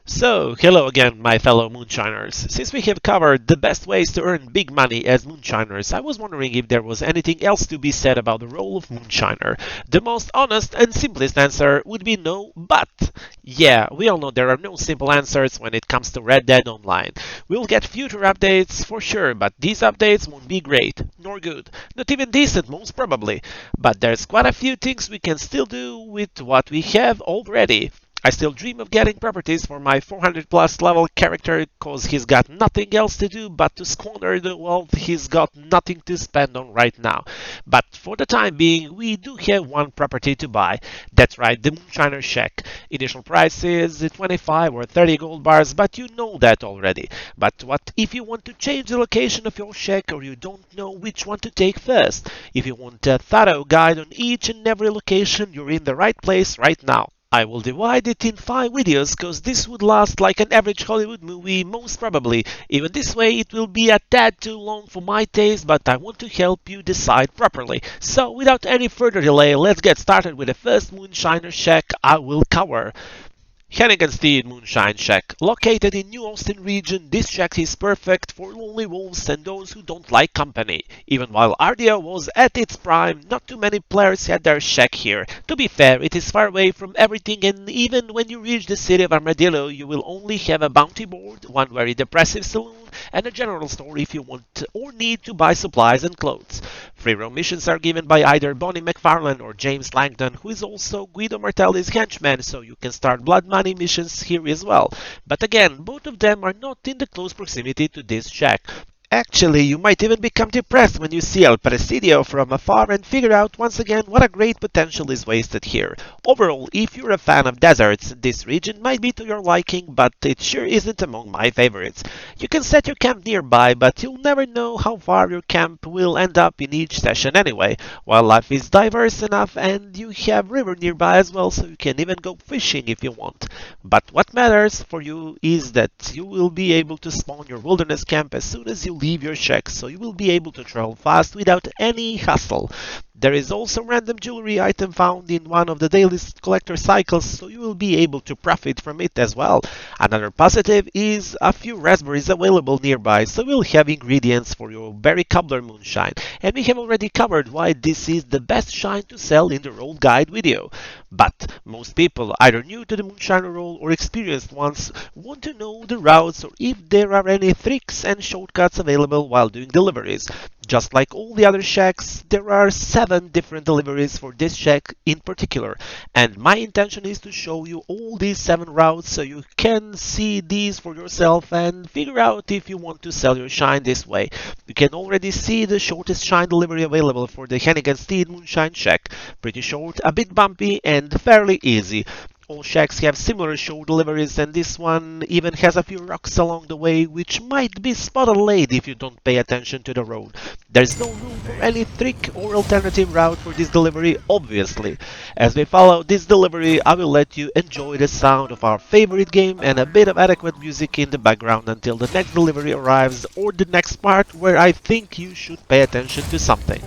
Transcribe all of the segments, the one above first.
So, hello again, my fellow Moonshiners. Since we have covered the best ways to earn big money as Moonshiners, I was wondering if there was anything else to be said about the role of Moonshiner. The most honest and simplest answer would be no, but yeah, we all know there are no simple answers when it comes to Red Dead Online. We'll get future updates for sure, but these updates won't be great, nor good, not even decent most probably. But there's quite a few things we can still do with what we have already. I still dream of getting properties for my 400 plus level character cause he's got nothing else to do but to squander the wealth he's got nothing to spend on right now. But for the time being, we do have one property to buy. That's right, the Moonshiner Shack. Initial price is 25 or 30 gold bars, but you know that already. But what if you want to change the location of your shack or you don't know which one to take first? If you want a thorough guide on each and every location, you're in the right place right now. I will divide it in 5 videos cause this would last like an average Hollywood movie most probably. Even this way it will be a tad too long for my taste, but I want to help you decide properly. So without any further delay, let's get started with the first Moonshiner Shack I will cover. Hennigan Stead Moonshine Shack. Located in New Austin region, this shack is perfect for lonely wolves and those who don't like company. Even while Armadillo was at its prime, not too many players had their shack here. To be fair, it is far away from everything, and even when you reach the city of Armadillo, you will only have a bounty board, one very depressive saloon, and a general store if you want or need to buy supplies and clothes. Free roam missions are given by either Bonnie McFarlane or James Langdon, who is also Guido Martelli's henchman, so you can start blood money missions here as well. But again, both of them are not in the close proximity to this shack. Actually, you might even become depressed when you see El Presidio from afar and figure out once again what a great potential is wasted here. Overall, if you're a fan of deserts, this region might be to your liking, but it sure isn't among my favorites. You can set your camp nearby, but you'll never know how far your camp will end up in each session anyway. Wildlife is diverse enough and you have river nearby as well, so you can even go fishing if you want. But what matters for you is that you will be able to spawn your wilderness camp as soon as you leave your shack, so you will be able to travel fast without any hassle. There is also random jewelry item found in one of the daily collector cycles, so you will be able to profit from it as well. Another positive is a few raspberries available nearby, so you'll have ingredients for your berry cobbler moonshine. And we have already covered why this is the best shine to sell in the role guide video. But most people, either new to the moonshiner role or experienced ones, want to know the routes or if there are any tricks and shortcuts available while doing deliveries. Just like all the other shacks, there are 7 different deliveries for this shack in particular, and my intention is to show you all these 7 routes so you can see these for yourself and figure out if you want to sell your shine this way. You can already see the shortest shine delivery available for the Hennigan Stead Moonshine Shack. Pretty short, a bit bumpy, and fairly easy. All shacks have similar show deliveries, and this one even has a few rocks along the way which might be spotted late if you don't pay attention to the road. There's no room for any trick or alternative route for this delivery, obviously. As we follow this delivery, I will let you enjoy the sound of our favorite game and a bit of adequate music in the background until the next delivery arrives or the next part where I think you should pay attention to something.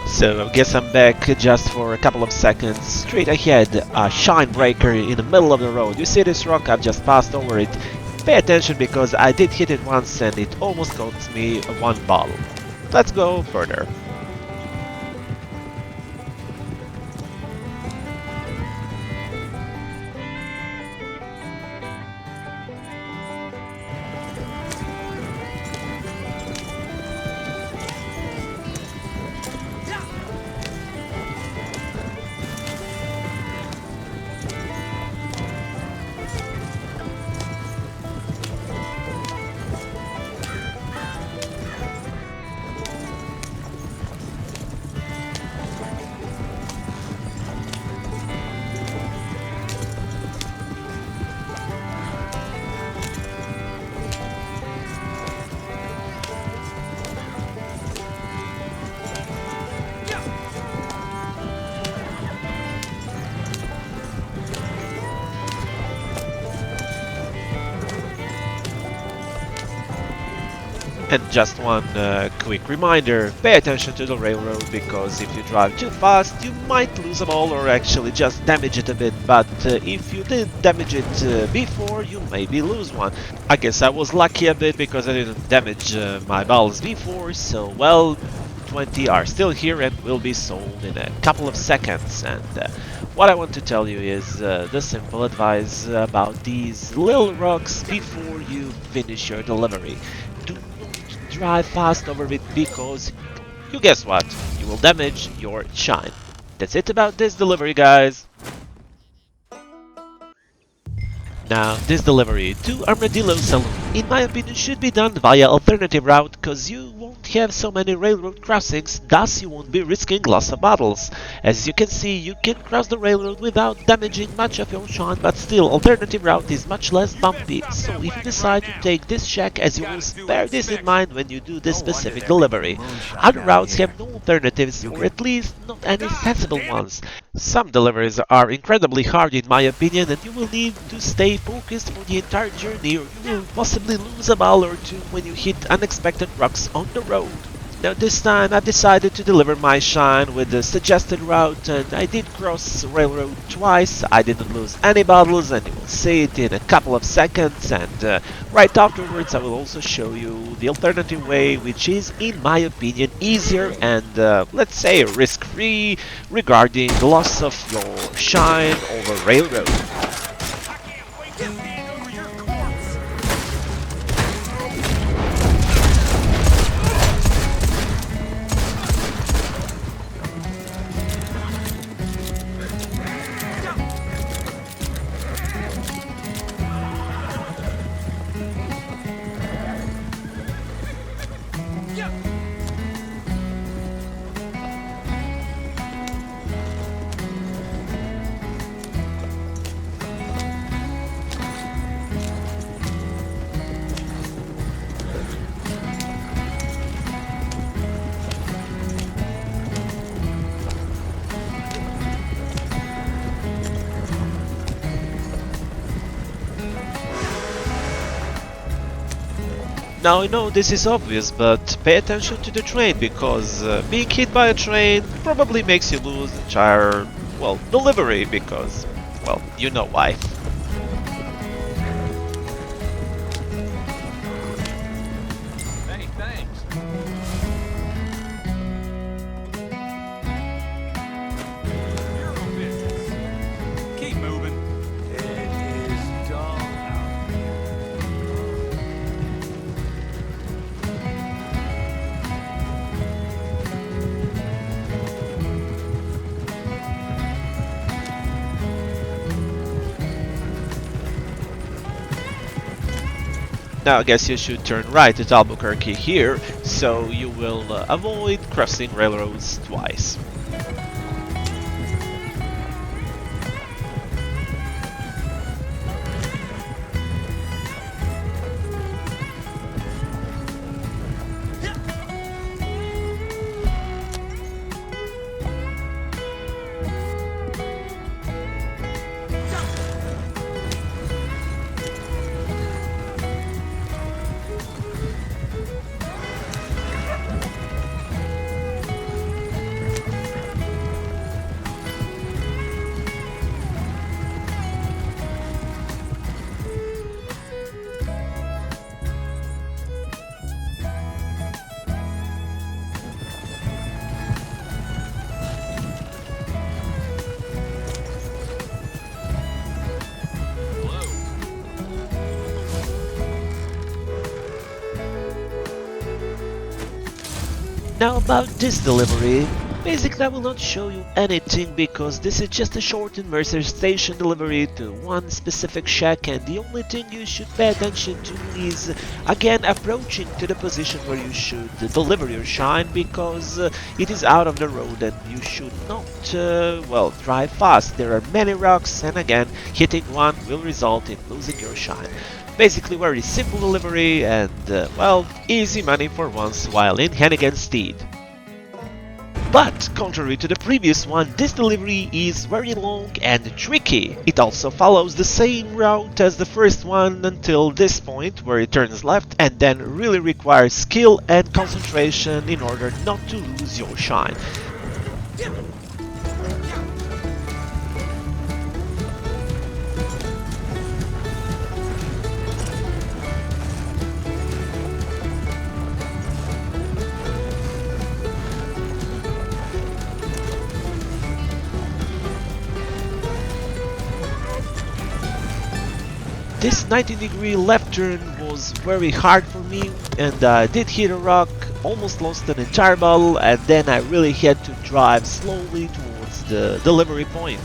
So I guess I'm back just for a couple of seconds. Straight ahead, a shine breaker in the middle of the road. You see this rock? I've just passed over it. Pay attention because I did hit it once and it almost cost me 1 bottle. Let's go further. And just one quick reminder, pay attention to the railroad, because if you drive too fast you might lose a ball or actually just damage it a bit, but if you did damage it before, you maybe lose one. I guess I was lucky a bit because I didn't damage my balls before, so well, 20 are still here and will be sold in a couple of seconds. And what I want to tell you is the simple advice about these little rocks before you finish your delivery. Do not drive fast over it, because you guess what? You will damage your shine. That's it about this delivery, guys. Now, this delivery to Armadillo Saloon, in my opinion, should be done via alternative route, cause you won't have so many railroad crossings, thus you won't be risking loss of bottles. As you can see, you can cross the railroad without damaging much of your shine, but still, alternative route is much less bumpy, so if you decide to take this check, as you will bear this in mind when you do this specific delivery. Other routes have no alternatives, or at least not any sensible ones. Some deliveries are incredibly hard in my opinion, and you will need to stay focused for the entire journey, or you will possibly lose a ball or two when you hit unexpected rocks on the road. Now this time I decided to deliver my shine with the suggested route, and I did cross railroad twice. I didn't lose any bottles, and you will see it in a couple of seconds, and right afterwards I will also show you the alternative way, which is in my opinion easier and let's say risk-free regarding the loss of your shine over railroad. Now I know this is obvious, but pay attention to the train, because being hit by a train probably makes you lose the entire, well, delivery, because, well, you know why. Hey, thanks. Your own business. Keep moving. It is dull out here. Now I guess you should turn right at Albuquerque here, so you will avoid crossing railroads twice. Now about this delivery, basically I will not show you anything because this is just a short Mercer station delivery to one specific shack, and the only thing you should pay attention to is again approaching to the position where you should deliver your shine, because it is out of the road and you should not well, drive fast. There are many rocks, and again hitting one will result in losing your shine. Basically very simple delivery and well, easy money for once while in Hennigan Stead. But contrary to the previous one, this delivery is very long and tricky. It also follows the same route as the first one until this point where it turns left and then really requires skill and concentration in order not to lose your shine. This 90-degree left turn was very hard for me, and I did hit a rock, almost lost an entire bottle, and then I really had to drive slowly towards the delivery point.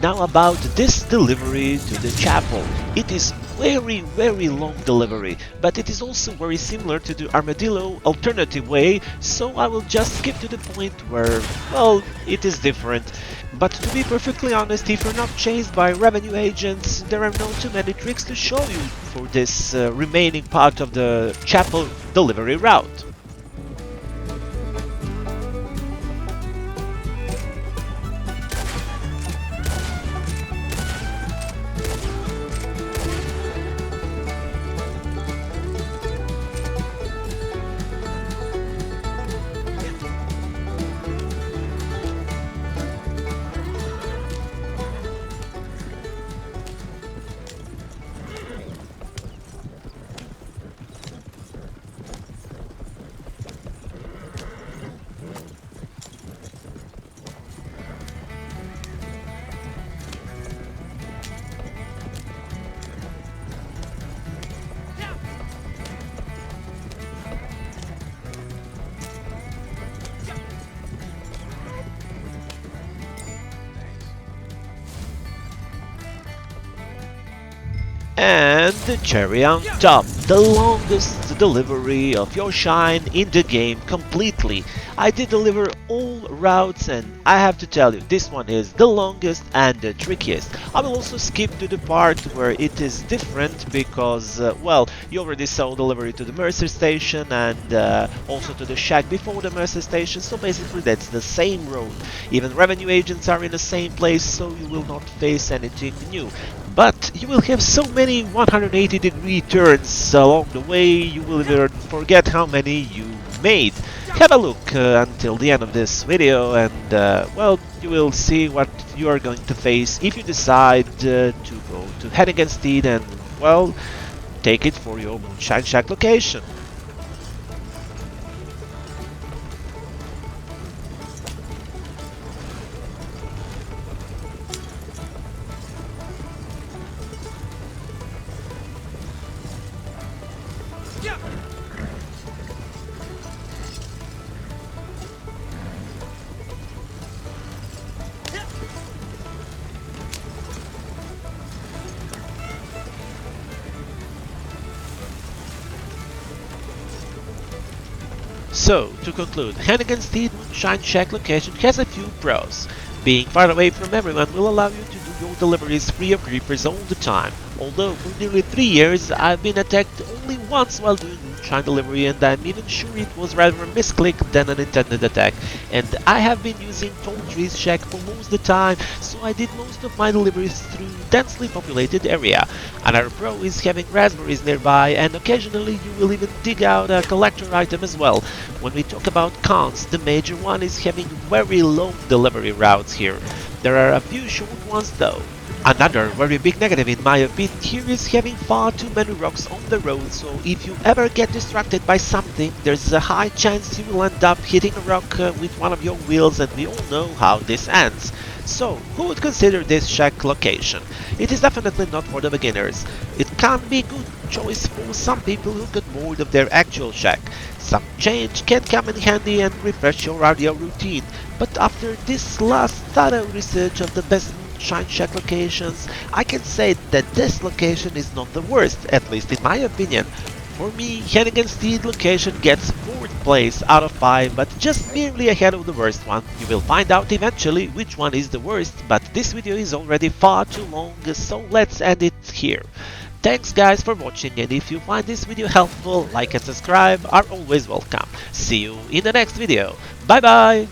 Now about this delivery to the chapel. It is very long delivery, but it is also very similar to the Armadillo alternative way, so I will just skip to the point where, well, it is different. But to be perfectly honest, if you're not chased by revenue agents, there are not too many tricks to show you for this remaining part of the chapel delivery route. And the cherry on top, the longest delivery of your shine in the game completely. I did deliver all routes, and I have to tell you, this one is the longest and the trickiest. I will also skip to the part where it is different because, well, you already saw delivery to the Mercer station and also to the shack before the Mercer station, so basically that's the same road. Even revenue agents are in the same place, so you will not face anything new. But you will have so many 180-degree turns along the way, you will even forget how many you made. Have a look until the end of this video and, well, you will see what you are going to face if you decide to go to Hennigan Stead and, well, take it for your Moonshine Shack location. So, to conclude, Hennigan's Stead Moonshine Shack location has a few pros. Being far away from everyone will allow you to do your deliveries free of creepers all the time. Although for nearly 3 years I've been attacked only once while doing Moonshine delivery, and I'm even sure it was rather a misclick than an intended attack. And I have been using Tall Trees Shack for most of the time, so I did most of my deliveries through densely populated area. Another pro is having raspberries nearby, and occasionally you will even dig out a collector item as well. When we talk about cons, the major one is having very long delivery routes here. There are a few short ones though. Another very big negative in my opinion here is having far too many rocks on the road, so if you ever get distracted by something, there's a high chance you will end up hitting a rock with one of your wheels, and we all know how this ends. So, who would consider this shack location? It is definitely not for the beginners. It can be a good choice for some people who get bored of their actual shack. Some change can come in handy and refresh your audio routine, but after this last thorough research of the best Moonshine Shack locations, I can say that this location is not the worst, at least in my opinion. For me, Hennigan's Stead location gets 4th place out of 5, but just barely ahead of the worst one. You will find out eventually which one is the worst, but this video is already far too long, so let's end it here. Thanks guys for watching, and if you find this video helpful, like and subscribe are always welcome. See you in the next video. Bye bye!